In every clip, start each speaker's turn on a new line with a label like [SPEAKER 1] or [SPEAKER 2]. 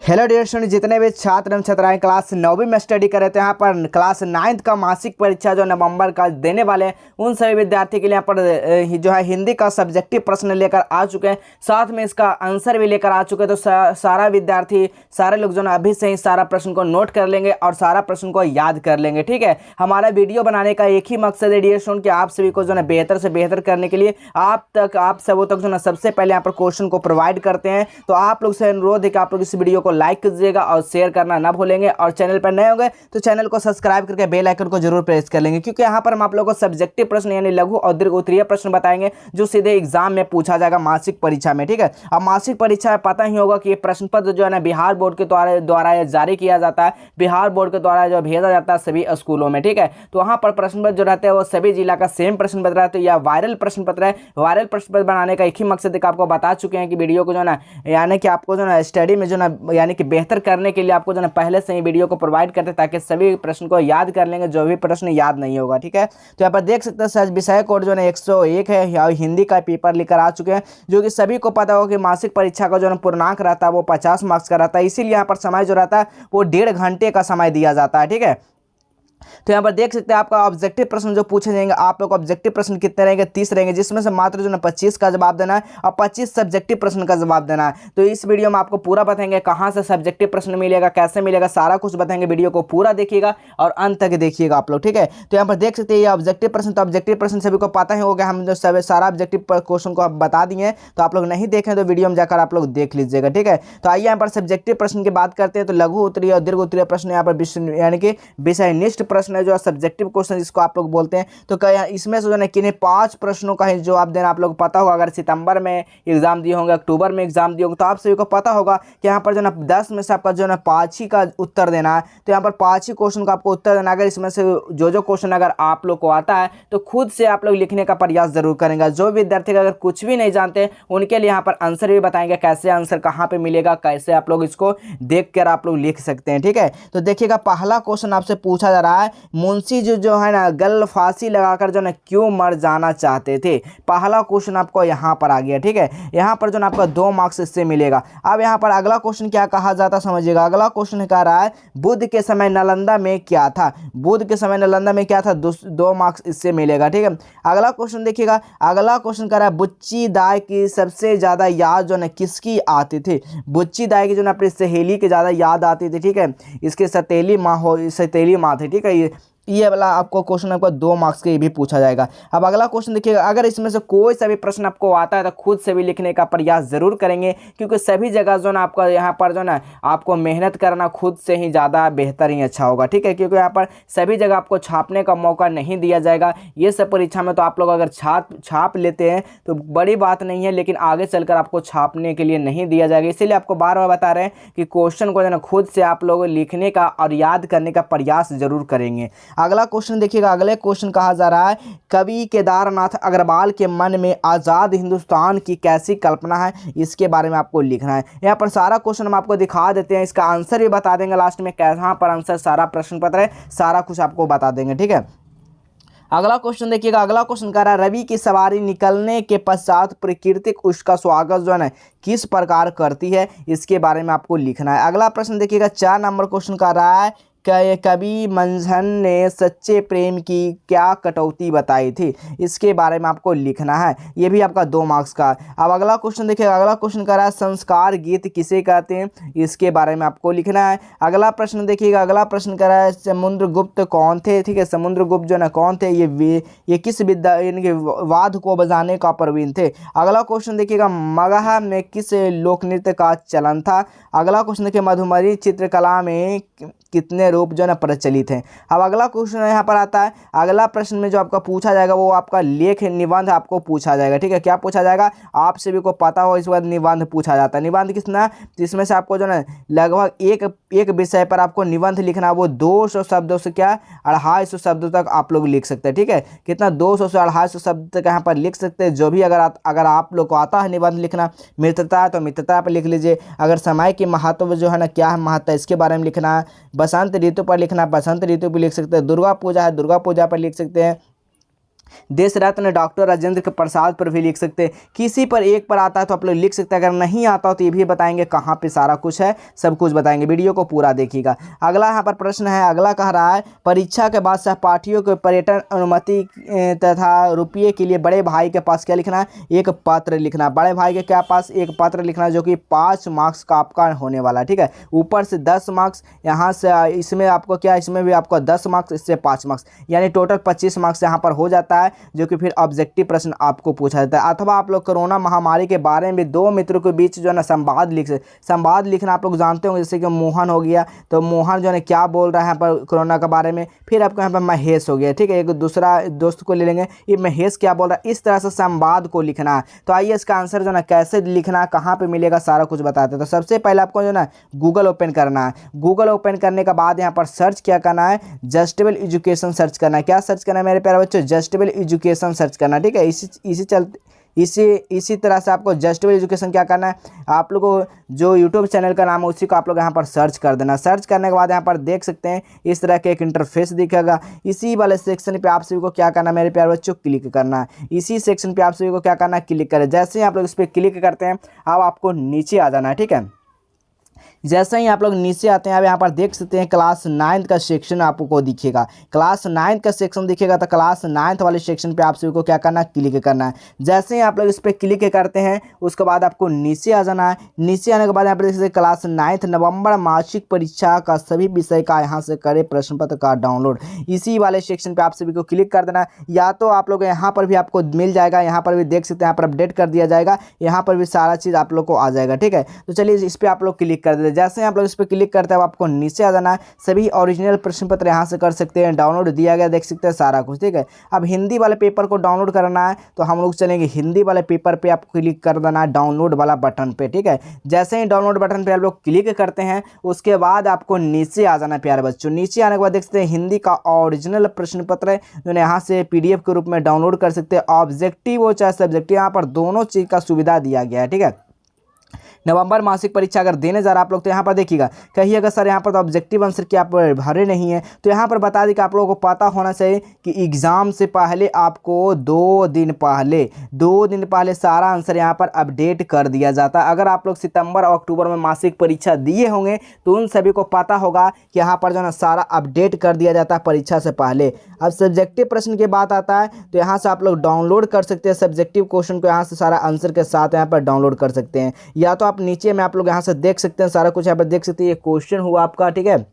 [SPEAKER 1] Hello dear student, जितने भी छात्र एवं छात्राएं क्लास 9वीं में स्टडी कर रहे थे, यहाँ पर क्लास 9th का मासिक परीक्षा जो नवंबर का देने वाले हैं, उन सभी विद्यार्थी के लिए यहाँ पर जो है हिंदी का सब्जेक्टिव प्रश्न लेकर आ चुके हैं, साथ में इसका आंसर भी लेकर आ चुके हैं। तो सारा विद्यार्थी, सारे लोग जो है अभी से ही सारा प्रश्न को नोट कर लेंगे और सारा प्रश्न को याद कर लेंगे। ठीक है, हमारा वीडियो बनाने का एक ही मकसद है डियर स्टूडेंट कि आप सभी को जो है बेहतर से बेहतर करने के लिए आप सबों तक जो है सबसे पहले यहाँ पर क्वेश्चन को प्रोवाइड करते हैं। तो आप लोग से अनुरोध है कि आप लोग इस वीडियो को लाइक कीजिएगा और शेयर करना ना भूलेंगे, और चैनल पर नए होंगे तो चैनल को सब्सक्राइब करके बेल आइकन को जरूर प्रेस कर लेंगे, क्योंकि यहाँ पर हम आप लोगों को सब्जेक्टिव प्रश्न यानी लघु और दीर्घ उत्तरीय प्रश्न बताएंगे जो सीधे एग्जाम में पूछा जाएगा मासिक परीक्षा में। ठीक है, अब मासिक परीक्षा में पता ही होगा कि ये प्रश्न पत्र जो है ना बिहार बोर्ड के द्वारा जारी किया जाता है, बिहार बोर्ड के द्वारा जो भेजा जाता है सभी स्कूलों में। ठीक है, तो वहाँ पर प्रश्न पत्र जो रहते हैं वो सभी जिला का सेम प्रश्न पत्र रहता है, या वायरल प्रश्न पत्र है। वायरल प्रश्न पत्र बनाने का एक ही मकसद है कि आपको बता चुके हैं कि वीडियो को जो है ना यानी कि आपको जो है ना स्टडी में जो ना यानी कि बेहतर करने के लिए आपको जो है पहले से ही वीडियो को प्रोवाइड करते हैं, ताकि सभी प्रश्न को याद कर लेंगे जो भी प्रश्न याद नहीं होगा। ठीक है, तो यहाँ पर देख सकते हैं सर विषय कोड जो है 101 है, और हिंदी का पेपर लेकर आ चुके हैं, जो कि सभी को पता होगा कि मासिक परीक्षा का जो है पूर्णांक रहता है वो 50 मार्क्स का रहता है। इसीलिए यहाँ पर समय जो रहता है वो 1.5 घंटे का समय दिया जाता है। ठीक है, तो यहाँ पर देख सकते हैं आपका ऑब्जेक्टिव प्रश्न जो पूछे जाएंगे, आप लोग ऑब्जेक्टिव प्रश्न कितने रहेंगे? 30 रहेंगे, जिसमें से मात्र जो है 25 का जवाब देना है और 25 सब्जेक्टिव प्रश्न का जवाब देना है। तो इस वीडियो में आपको पूरा बताएंगे कहाँ से सब्जेक्टिव प्रश्न मिलेगा, कैसे मिलेगा, सारा कुछ बताएंगे। वीडियो को पूरा देखिएगा और अंत तक देखिएगा आप लोग। ठीक है, तो यहाँ पर देख सकते हैं ये ऑब्जेक्टिव प्रश्न, तो ऑब्जेक्टिव प्रश्न सभी को पता ही होगा, हम जो सारा ऑब्जेक्टिव क्वेश्चन को आप बता दिए, तो आप लोग नहीं देखें तो वीडियो में जाकर आप लोग देख लीजिएगा। ठीक है, तो आइए यहाँ पर सब्जेक्टिव प्रश्न की बात करते हैं। तो लघु उत्तरीय और दीर्घ उत्तरीय प्रश्न यहाँ पर यानी कि विषयनिष्ठ प्रश्न है, जो सब्जेक्टिव क्वेश्चन जिसको आप लोग बोलते हैं। तो क्या इसमें से जो है किन्हीं 5 प्रश्नों का ही जवाब देना आप लोग पता होगा। अगर सितंबर में एग्जाम दिए होंगे, अक्टूबर में एग्जाम दिए होंगे, तो आप सभी को पता होगा कि यहाँ पर जो है 10 में से आपका जो है 5 ही का उत्तर देना है। तो यहाँ पर 5 ही क्वेश्चन का आपको उत्तर देना। अगर इसमें से जो क्वेश्चन अगर आप लोग को आता है तो खुद से आप लोग लिखने का प्रयास जरूर करेंगे। जो विद्यार्थी अगर कुछ भी नहीं जानते उनके लिए यहाँ पर आंसर भी बताएंगे, कैसे आंसर कहाँ पे मिलेगा, कैसे आप लोग इसको देख कर आप लोग लिख सकते हैं। ठीक है, तो देखिएगा पहला क्वेश्चन आपसे पूछा जा रहा है, मुंशी जो है ना गल फांसी लगाकर जो ना क्यों मर जाना चाहते थे। पहला क्वेश्चन आपको यहाँ पर आ गया। ठीक है, यहाँ पर जो ना आपका 2 मार्क्स इससे मिलेगा। अब यहाँ पर अगला क्वेश्चन क्या कहा जाता समझिएगा। अगला क्वेश्चन कह रहा है बुद्ध के समय नालंदा में क्या था। बुद्ध के समय नालंदा में क्या था, 2 मार्क्स इससे मिलेगा। ठीक है, अगला क्वेश्चन देखिएगा। अगला क्वेश्चन कह रहा है बुच्ची दाई की सबसे ज्यादा याद जो ना किसकी आती थी। बुच्ची दाई की जो ना अपनी सहेली की ज्यादा याद आती थी। ठीक है, इसके सतीली माँ थी। ठीक है, ये वाला आपको क्वेश्चन आपको 2 मार्क्स के भी पूछा जाएगा। अब अगला क्वेश्चन देखिएगा। अगर इसमें से कोई सा भी प्रश्न आपको आता है तो खुद से भी लिखने का प्रयास जरूर करेंगे, क्योंकि सभी जगह जो ना आपका यहाँ पर जो ना आपको मेहनत करना खुद से ही ज़्यादा बेहतर ही अच्छा होगा। ठीक है, क्योंकि यहाँ पर सभी जगह आपको छापने का मौका नहीं दिया जाएगा। ये सब परीक्षा में तो आप लोग अगर छाप लेते हैं तो बड़ी बात नहीं है, लेकिन आगे चलकर आपको छापने के लिए नहीं दिया जाएगा। इसीलिए आपको बार बार बता रहे हैं कि क्वेश्चन को जो ना खुद से आप लोग लिखने का और याद करने का प्रयास जरूर करेंगे। अगला क्वेश्चन देखिएगा। अगले क्वेश्चन कहा जा रहा है कवि केदारनाथ अग्रवाल के मन में आजाद हिंदुस्तान की कैसी कल्पना है, इसके बारे में आपको लिखना है। यहाँ पर सारा क्वेश्चन हम आपको दिखा देते हैं, इसका आंसर भी बता देंगे लास्ट में, कहाँ पर आंसर सारा प्रश्न पत्र है, सारा कुछ आपको बता देंगे। ठीक है, अगला क्वेश्चन देखिएगा। अगला क्वेश्चन कह रहा है रवि की सवारी निकलने के पश्चात प्रकृति उसका स्वागत जो है ना किस प्रकार करती है, इसके बारे में आपको लिखना है। अगला प्रश्न देखिएगा। 4 नंबर क्वेश्चन कह रहा है कवि मंझन ने सच्चे प्रेम की क्या कटौती बताई थी, इसके बारे में आपको लिखना है। ये भी आपका 2 मार्क्स का। अब अगला क्वेश्चन देखिएगा। अगला क्वेश्चन कह रहा है संस्कार गीत किसे कहते हैं, इसके बारे में आपको लिखना है। अगला प्रश्न देखिएगा। अगला प्रश्न कह रहा है समुद्रगुप्त कौन थे। ठीक है, समुद्रगुप्त जो ना कौन थे, ये किस विद्या यानी कि वाद को बजाने का प्रवीण थे। अगला क्वेश्चन देखिएगा मगह में किस लोक नृत्य का चलन था। अगला क्वेश्चन देखिए मधुमरी चित्रकला में कितने रूप जो है ना प्रचलित हैं। अब अगला क्वेश्चन यहाँ पर आता है। अगला प्रश्न में जो आपका पूछा जाएगा वो आपका लेख निबंध आपको पूछा जाएगा। ठीक है, क्या पूछा जाएगा आप सभी को पता हो, इसके बाद निबंध पूछा जाता है। निबंध कितना, जिसमें से आपको जो है लगभग एक विषय पर आपको निबंध लिखना, वो 200 शब्दों से क्या 250 शब्दों तक आप लोग लिख सकते हैं। ठीक है, कितना 200 से 250 शब्द तक यहाँ पर लिख सकते हैं। जो भी अगर आप लोग को आता है निबंध लिखना, मित्रता है तो मित्रता पर लिख लीजिए। अगर समय की महत्व जो है ना क्या है महत्व, इसके बारे में लिखना है। बसंत ऋतु पर लिखना, बसंत ऋतु पर लिख सकते हैं। दुर्गा पूजा है, दुर्गा पूजा पर लिख सकते हैं। देश रत्न डॉक्टर राजेंद्र प्रसाद पर भी लिख सकते हैं। किसी पर एक पर आता है तो आप लोग लिख सकते हैं, अगर नहीं आता हो तो ये भी बताएंगे कहाँ पे सारा कुछ है, सब कुछ बताएंगे। वीडियो को पूरा देखिएगा। अगला यहाँ पर प्रश्न है, अगला कह रहा है परीक्षा के बाद सहपाठियों को पर्यटन अनुमति तथा रुपये के लिए बड़े भाई के पास क्या लिखना है? एक पत्र लिखना। बड़े भाई के क्या पास एक पत्र लिखना, जो कि 5 मार्क्स का आपका होने वाला है। ठीक है, ऊपर से 10 मार्क्स, यहाँ से इसमें आपको क्या, इसमें भी आपको 10 मार्क्स, इससे 5 मार्क्स, यानी टोटल 25 मार्क्स यहाँ पर हो जाता है, जो कि फिर ऑब्जेक्टिव प्रश्न आपको पूछा जाता है। अथवा आप लोग कोरोना महामारी के बारे में 2 मित्रों के बीच जो है ना संवाद लिखना। आप लोग जानते होंगे, जैसे कि मोहन हो गया, तो मोहन जो है क्या बोल रहा है यहाँ पर कोरोना के बारे में। फिर आपको यहाँ पर महेश हो गया, ठीक है, एक दूसरा दोस्त को ले लेंगे, ये महेश क्या बोल रहा है, इस तरह से संवाद को लिखना है। तो आइए इसका आंसर जो है ना कैसे लिखना, कहाँ पर मिलेगा, सारा कुछ बताते हैं। तो सबसे पहले आपको जो है ना गूगल ओपन करना है। गूगल ओपन करने के बाद यहाँ पर सर्च क्या करना है, जस्टेबल एजुकेशन सर्च करना है। क्या सर्च करना है मेरे प्यारे बच्चों? जस्टेबल एजुकेशन सर्च करना। ठीक है, इसी तरह से आपको जस्टेबल एजुकेशन क्या करना है, आप लोगों को जो यूट्यूब चैनल का नाम है उसी को आप लोग यहाँ पर सर्च कर देना। सर्च करने के बाद यहाँ पर देख सकते हैं इस तरह के एक इंटरफेस दिखेगा। इसी वाले सेक्शन पे आप सभी को क्या करना है मेरे प्यारे बच्चों? क्लिक करना है। इसी सेक्शन पे आप सभी को क्या करना है? क्लिक करें। जैसे ही आप लोग इस पर क्लिक करते हैं, अब आपको नीचे आ जाना है। ठीक है, जैसे ही आप लोग नीचे आते हैं, अब यहाँ पर देख सकते हैं क्लास 9 का सेक्शन आपको दिखेगा। क्लास 9 का सेक्शन दिखेगा, तो क्लास 9 वाले सेक्शन पे आप सभी को क्या करना है? क्लिक करना है। जैसे ही आप लोग इस पर क्लिक करते हैं, उसके बाद आपको नीचे आ जाना है। नीचे आने के बाद यहाँ पर देख सकते हैं क्लास 9 नवंबर मासिक परीक्षा का सभी विषय का यहाँ से करें प्रश्न पत्र का डाउनलोड। इसी वाले सेक्शन पर आप सभी को क्लिक कर देना है। या तो आप लोग यहाँ पर भी आपको मिल जाएगा, यहाँ पर भी देख सकते हैं, यहाँ पर अपडेट कर दिया जाएगा, यहाँ पर भी सारा चीज़ आप लोग को आ जाएगा। ठीक है, तो चलिए इस पर आप लोग क्लिक कर देते। जैसे आप लोग इस पर क्लिक करते हैं, आपको नीचे आ जाना है। सभी ओरिजिनल प्रश्न पत्र यहाँ से कर सकते हैं, डाउनलोड दिया गया, देख सकते हैं सारा कुछ। ठीक है, अब हिंदी वाले पेपर को डाउनलोड करना है, तो हम लोग चलेंगे हिंदी वाले पेपर पे, आपको क्लिक कर देना है डाउनलोड वाला बटन पे। ठीक है, जैसे ही डाउनलोड बटन पे आप लोग क्लिक करते हैं, उसके बाद आपको नीचे आ जाना है प्यारे बच्चों। नीचे आने के बाद देख सकते हैं हिंदी का ओरिजिनल प्रश्न पत्र जो यहाँ से PDF के रूप में डाउनलोड कर सकते हैं। ऑब्जेक्टिव हो चाहे सब्जेक्टिव, यहाँ पर दोनों चीज़ का सुविधा दिया गया है। ठीक है, नवंबर मासिक परीक्षा अगर देने जा रहा आप लोग, तो यहाँ पर देखिएगा, कहिएगा सर यहाँ पर तो ऑब्जेक्टिव आंसर की आप भरे नहीं है, तो यहाँ पर बता दें कि आप लोगों को पता होना चाहिए कि एग्ज़ाम से पहले आपको 2 दिन पहले सारा आंसर यहाँ पर अपडेट कर दिया जाता है। अगर आप लोग सितंबर और अक्टूबर में मासिक परीक्षा दिए होंगे, तो उन सभी को पता होगा कि यहाँ पर जो है सारा अपडेट कर दिया जाता है परीक्षा से पहले। अब सब्जेक्टिव प्रश्न की बात आता है, तो यहाँ से आप लोग डाउनलोड कर सकते हैं सब्जेक्टिव क्वेश्चन को, यहाँ से सारा आंसर के साथ यहाँ पर डाउनलोड कर सकते हैं। या तो आप नीचे में आप लोग यहाँ से देख सकते हैं सारा कुछ, यहाँ पर देख सकते हैं ये क्वेश्चन हुआ आपका। ठीक है,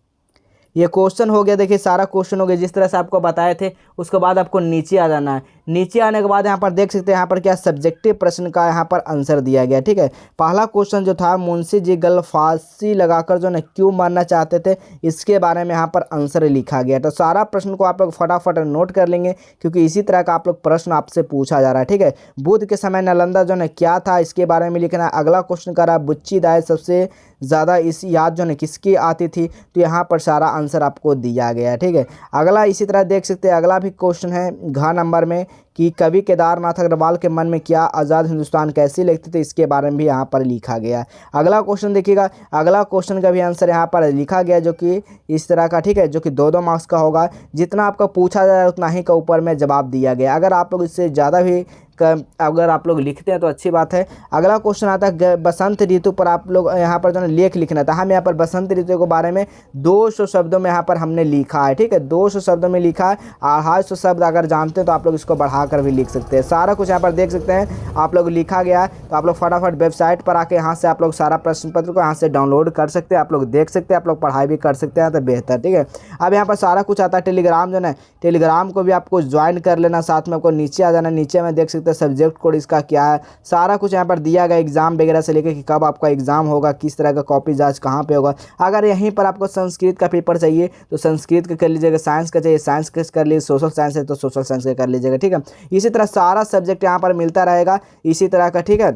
[SPEAKER 1] ये क्वेश्चन हो गया, देखिए सारा क्वेश्चन हो गया जिस तरह से आपको बताए थे। उसके बाद आपको नीचे आ जाना है। नीचे आने के बाद यहाँ पर देख सकते हैं, यहाँ पर क्या सब्जेक्टिव प्रश्न का यहाँ पर आंसर दिया गया। ठीक है, पहला क्वेश्चन जो था, मुंशी जी गल फांसी लगाकर जो है क्यों मारना चाहते थे, इसके बारे में यहाँ पर आंसर लिखा गया। तो सारा प्रश्न को आप लोग फटाफट नोट कर लेंगे, क्योंकि इसी तरह का आप लोग प्रश्न आपसे पूछा जा रहा है। ठीक है, बुद्ध के समय नालंदा जो है क्या था, इसके बारे में लिखना है। अगला क्वेश्चन कर रहा है बुच्ची दाई सबसे ज़्यादा इस याद जो है किसकी आती थी, तो यहाँ पर सारा आंसर आपको दिया गया है। ठीक है, अगला इसी तरह देख सकते हैं, अगला भी क्वेश्चन है घ नंबर में कि कवि केदारनाथ अग्रवाल के मन में क्या आज़ाद हिंदुस्तान कैसे लिखते थे, इसके बारे में भी यहाँ पर लिखा गया है। अगला क्वेश्चन देखिएगा, अगला क्वेश्चन का भी आंसर यहाँ पर लिखा गया, जो कि इस तरह का, ठीक है, जो कि 2-2 मार्क्स का होगा। जितना आपका पूछा जाए उतना ही का ऊपर में जवाब दिया गया। अगर आप लोग इससे ज़्यादा भी अगर आप लोग लिखते हैं तो अच्छी बात है। अगला क्वेश्चन आता है बसंत ऋतु पर आप लोग यहाँ पर जो है लेख लिखना था। हम यहाँ पर बसंत ऋतु के बारे में 200 शब्दों में यहाँ पर हमने लिखा है। ठीक है, 200 शब्दों में लिखा है। 250 शब्द अगर जानते हैं तो आप लोग इसको बढ़ाकर भी लिख सकते हैं। सारा कुछ यहाँ पर देख सकते हैं आप लोग लिखा गया है। तो आप लोग फटाफट वेबसाइट पर आके यहाँ से आप लोग सारा प्रश्न पत्र को यहाँ से डाउनलोड कर सकते हैं, आप लोग देख सकते हैं, आप लोग पढ़ाई भी कर सकते हैं, तो बेहतर। ठीक है, अब यहाँ पर सारा कुछ आता है। टेलीग्राम जो है, टेलीग्राम को भी आपको ज्वाइन कर लेना। साथ में आपको नीचे आ जाना, नीचे में देख सकते हैं सब्जेक्ट कोड इसका क्या है, सारा कुछ यहाँ पर दिया गया, एग्जाम वगैरह से लेकर कि कब आपका एग्जाम होगा, किस तरह का कॉपी जांच कहाँ पे होगा। अगर यहीं पर आपको संस्कृत का पेपर चाहिए तो संस्कृत का कर लीजिएगा, साइंस का चाहिए साइंस का कर लीजिए, सोशल साइंस है तो सोशल साइंस का कर लीजिएगा। ठीक है, इसी तरह सारा सब्जेक्ट यहाँ पर मिलता रहेगा इसी तरह का। ठीक है,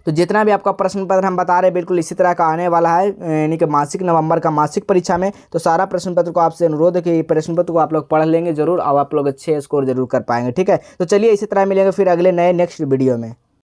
[SPEAKER 1] तो जितना भी आपका प्रश्न पत्र हम बता रहे हैं बिल्कुल इसी तरह का आने वाला है, यानी कि मासिक नवंबर का मासिक परीक्षा में। तो सारा प्रश्न पत्र को आपसे अनुरोध है कि प्रश्न पत्र को आप लोग पढ़ लेंगे जरूर, और आप लोग अच्छे स्कोर जरूर कर पाएंगे। ठीक है, तो चलिए इसी तरह मिलेंगे फिर अगले नए नेक्स्ट वीडियो में।